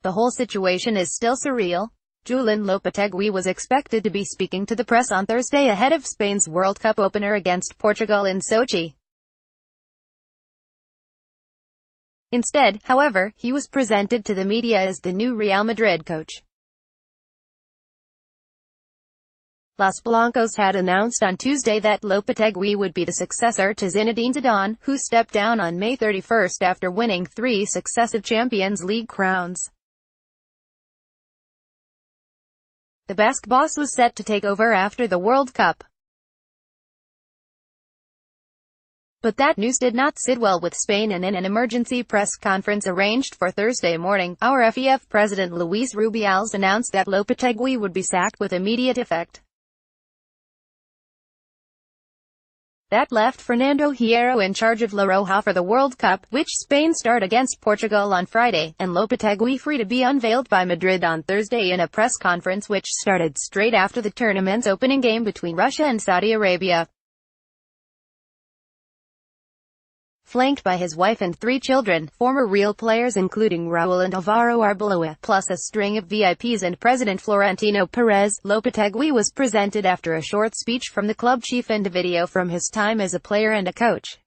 The whole situation is still surreal. Julen Lopetegui was expected to be speaking to the press on Thursday ahead of Spain's World Cup opener against Portugal in Sochi. Instead, however, he was presented to the media as the new Real Madrid coach. Los Blancos had announced on Tuesday that Lopetegui would be the successor to Zinedine Zidane, who stepped down on May 31 after winning 3 successive Champions League crowns. The Basque boss was set to take over after the World Cup. But that news did not sit well with Spain, and in an emergency press conference arranged for Thursday morning, our FEF president Luis Rubiales announced that Lopetegui would be sacked with immediate effect. That left Fernando Hierro in charge of La Roja for the World Cup, which Spain start against Portugal on Friday, and Lopetegui free to be unveiled by Madrid on Thursday in a press conference which started straight after the tournament's opening game between Russia and Saudi Arabia. Flanked by his wife and 3 children, former Real players including Raúl and Álvaro Arbeloa, plus a string of VIPs and President Florentino Perez, Lopetegui was presented after a short speech from the club chief and a video from his time as a player and a coach.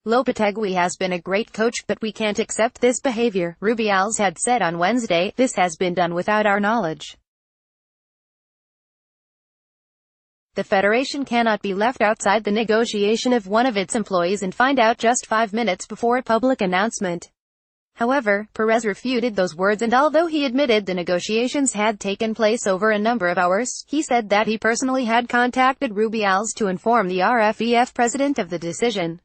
Lopetegui has been a great coach, but we can't accept this behavior, Rubiales had said on Wednesday. This has been done without our knowledge. The federation cannot be left outside the negotiation of one of its employees and find out just 5 minutes before a public announcement. However, Perez refuted those words, and although he admitted the negotiations had taken place over a number of hours, he said that he personally had contacted Rubiales to inform the RFEF president of the decision.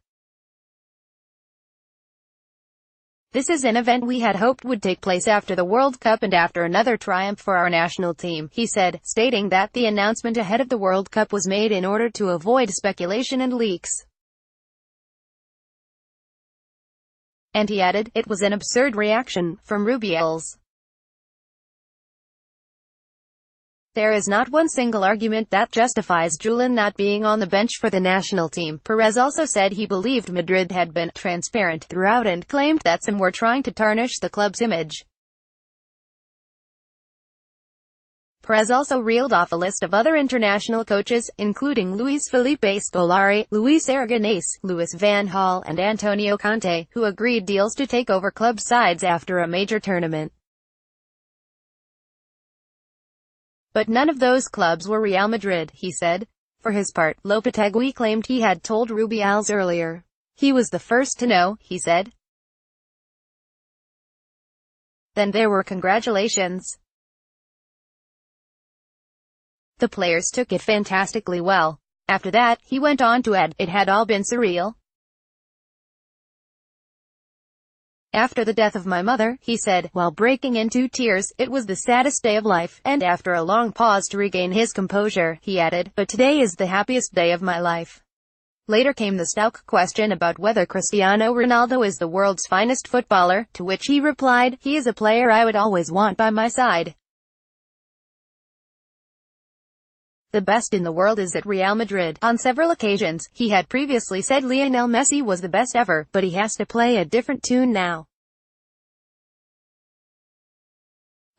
This is an event we had hoped would take place after the World Cup and after another triumph for our national team, he said, stating that the announcement ahead of the World Cup was made in order to avoid speculation and leaks. And he added, it was an absurd reaction from Rubiales. There is not one single argument that justifies Julen not being on the bench for the national team. Perez also said he believed Madrid had been transparent throughout and claimed that some were trying to tarnish the club's image. Perez also reeled off a list of other international coaches, including Luis Felipe Scolari, Luis Aragonés, Luis van Gaal, and Antonio Conte, who agreed deals to take over club sides after a major tournament. But none of those clubs were Real Madrid, he said. For his part, Lopetegui claimed he had told Rubiales earlier. He was the first to know, he said. Then there were congratulations. The players took it fantastically well. After that, he went on to add, it had all been surreal. After the death of my mother, he said, while breaking into tears, it was the saddest day of life, and after a long pause to regain his composure, he added, but today is the happiest day of my life. Later came the stock question about whether Cristiano Ronaldo is the world's finest footballer, to which he replied, he is a player I would always want by my side. The best in the world is at Real Madrid. On several occasions, he had previously said Lionel Messi was the best ever, but he has to play a different tune now.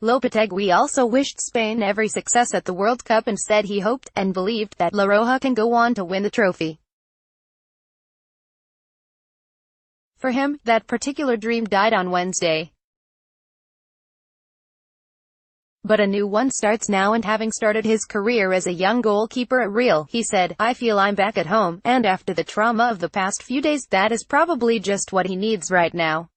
Lopetegui also wished Spain every success at the World Cup and said he hoped, and believed, that La Roja can go on to win the trophy. For him, that particular dream died on Wednesday. But a new one starts now, and having started his career as a young goalkeeper at Real, he said, I feel I'm back at home, and after the trauma of the past few days, that is probably just what he needs right now.